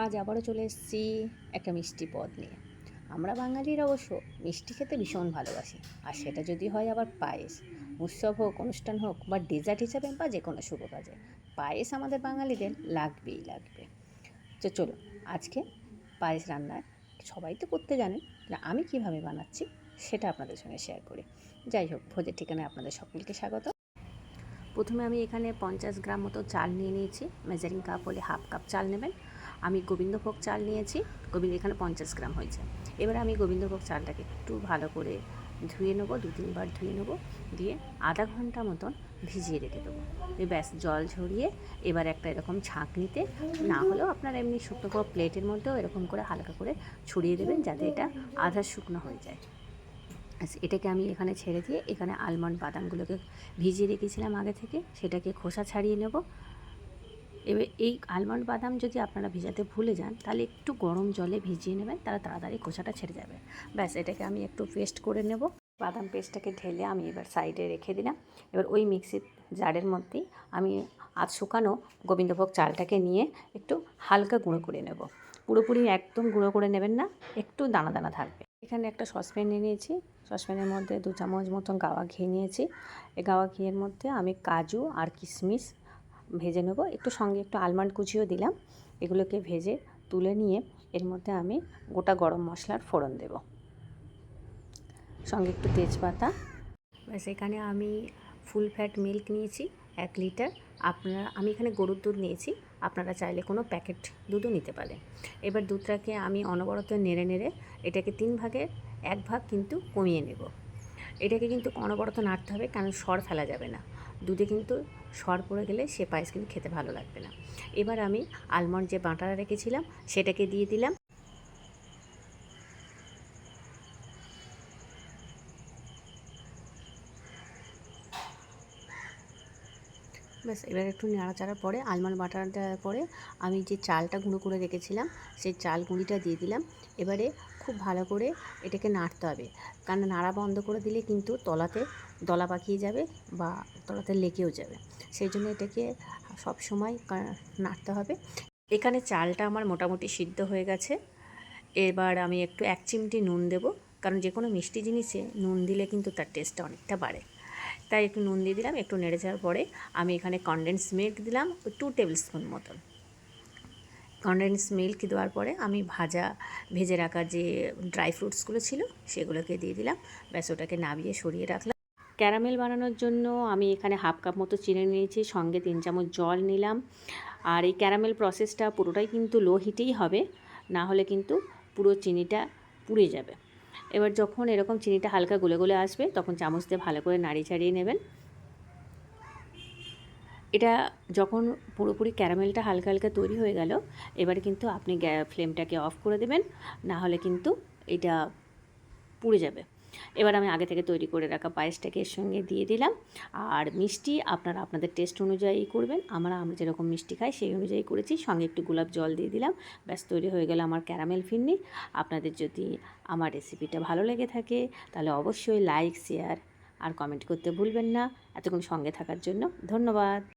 আজ আবারও চলে এসেছি একটা মিষ্টি পদ নিয়ে। আমরা বাঙালির অবশ্য মিষ্টি খেতে ভীষণ ভালোবাসি, আর সেটা যদি হয় আবার পায়েস। উৎসব হোক, অনুষ্ঠান হোক, বা ডেজার্ট হিসাবে বা যে কোনো শুভ কাজে পায়েস আমাদের বাঙালিদের লাগবেই লাগবে। তো চলো আজকে পায়েস রান্নার, সবাই তো করতে জানেন, আমি কিভাবে বানাচ্ছি সেটা আপনাদের সঙ্গে শেয়ার করি। যাই হোক, ভোজের ঠিকানায় আপনাদের সকলকে স্বাগত। প্রথমে আমি এখানে 50 গ্রাম মতো চাল নিয়ে নিয়েছি। মেজারিং কাপ হলে হাফ কাপ চাল নেবেন। আমি গোবিন্দভোগ চাল নিয়েছি, এখানে 50 গ্রাম হয়েছে। এবার আমি গোবিন্দভোগ চালটাকে একটু ভালো করে ধুয়ে নেবো, 2-3 বার ধুয়ে নেবো, দিয়ে আধা ঘন্টা মতন ভিজিয়ে রেখে দেবো। ব্যাস জল ঝরিয়ে এবার একটা এরকম ছাঁকনিতে, না হলেও আপনারা এমনি শুকনো করে প্লেটের মধ্যেও এরকম করে হালকা করে ছড়িয়ে দেবেন, যাতে এটা আধা শুকনো হয়ে যায়। এটাকে আমি এখানে ছেড়ে দিয়ে এখানে আলমন্ড বাদামগুলোকে ভিজিয়ে রেখেছিলাম আগে থেকে, সেটাকে খোসা ছাড়িয়ে নেব। এবার এই আলমন্ড বাদাম যদি আপনারা ভেজাতে ভুলে যান, তাহলে একটু গরম জলে ভিজিয়ে নেবেন, তাহলে তাড়াতাড়ি খোসাটা ছেড়ে যাবে। ব্যাস এটাকে আমি একটু পেস্ট করে নেব। বাদাম পেস্টটাকে ঢেলে আমি এবার সাইডে রেখে দিলাম। এবার ওই মিক্সির জারের মধ্যেই আমি আধ শুকানো গোবিন্দভোগ চালটাকে নিয়ে একটু হালকা গুঁড়ো করে নেব। পুরোপুরি একদম গুঁড়ো করে নেবেন না, একটু দানা দানা থাকবে। এখানে একটা সসপ্যান নিয়ে নিয়েছি, সসপ্যানের মধ্যে 2 চামচ মতন গাওয়া ঘি নিয়েছি। এই গাওয়া ঘিয়ের মধ্যে আমি কাজু আর কিশমিশ ভেজে নেব, একটু সঙ্গে একটু আলমন্ড কুচিও দিলাম। এগুলোকে ভেজে তুলে নিয়ে এর মধ্যে আমি গোটা গরম মশলার ফোড়ন দেব, সঙ্গে একটু তেজপাতা। ব্যাস এখানে আমি ফুল ফ্যাট মিল্ক নিয়েছি 1 লিটার। আমি এখানে গরুর দুধ নিয়েছি, আপনারা চাইলে কোনো প্যাকেট দুধও নিতে পারেন। এবার দুধটাকে আমি অনবরত নেড়ে নেড়ে এটাকে 3 ভাগের 1 ভাগ কিন্তু কমিয়ে নেব। এটাকে কিন্তু অনবরত নাড়তে হবে, কারণ সর ফেলা যাবে না। দুধে কিন্তু সর পড়ে গেলে সে পায়েস কিন্তু খেতে ভালো লাগবে না। এবার আমি আলমন্ড যে বাটাটা রেখেছিলাম সেটাকে দিয়ে দিলাম। ব্যাস এবার একটু নাড়াচাড়ার পরে আলমন্ড বাটার দেওয়ার পরে আমি যে চালটা গুঁড়ো করে রেখেছিলাম সেই চাল গুঁড়িটা দিয়ে দিলাম। এবারে খুব ভালো করে এটাকে নাড়তে হবে, কারণ নাড়া বন্ধ করে দিলে কিন্তু তলাতে দলা পাকিয়ে যাবে বা তলাতে লেগেও যাবে। সেই জন্য এটাকে সব সময় নাড়তে হবে। এখানে চালটা আমার মোটামুটি সিদ্ধ হয়ে গেছে। এবার আমি একটু 1 চিমটি নুন দেব, কারণ যে কোনো মিষ্টি জিনিসে নুন দিলে কিন্তু তার টেস্টটা অনেকটা বাড়ে। তাই একটু নুন দিয়ে দিলাম। একটু নেড়ে যাওয়ার পরে আমি এখানে কনডেন্স মিল্ক দিলাম 2 টেবিল স্পুন মতন। কনডেন্স মিল্ক দেওয়ার পরে আমি ভেজে রাখা যে ড্রাই ফ্রুটসগুলো ছিল সেগুলোকে দিয়ে দিলাম। ব্যাস ওটাকে নামিয়ে সরিয়ে রাখলাম। ক্যারামেল বানানোর জন্য আমি এখানে হাফ কাপ মতো চিনি নিয়েছি, সঙ্গে 3 চামচ জল নিলাম। আর এই ক্যারামেল প্রসেসটা পুরোটাই কিন্তু লো হিটেই হবে, না হলে কিন্তু পুরো চিনিটা পুড়ে যাবে। এবার যখন এরকম চিনিটা হালকা গলে গলে আসবে, তখন চামচ দিয়ে ভালো করে নাড়িয়ে চাড়িয়ে নেবেন। এটা যখন পুরোপুরি ক্যারামেলটা হালকা হালকা তৈরি হয়ে গেল, এবারে কিন্তু আপনি ফ্লেমটাকে অফ করে দেবেন, না হলে কিন্তু এটা পুড়ে যাবে। এবার আমি আগে থেকে তৈরি করে রাখা পায়েসটাকে এর সঙ্গে দিয়ে দিলাম। আর মিষ্টি আপনারা আপনাদের টেস্ট অনুযায়ী করবেন, আমরা যেরকম মিষ্টি খাই সেই অনুযায়ী করেছি। সঙ্গে একটু গোলাপ জল দিয়ে দিলাম। ব্যাস তৈরি হয়ে গেল আমার ক্যারামেল ফিরনি। আপনাদের যদি আমার রেসিপিটা ভালো লেগে থাকে, তাহলে অবশ্যই লাইক, শেয়ার আর কমেন্ট করতে ভুলবেন না। এতক্ষণ সঙ্গে থাকার জন্য ধন্যবাদ।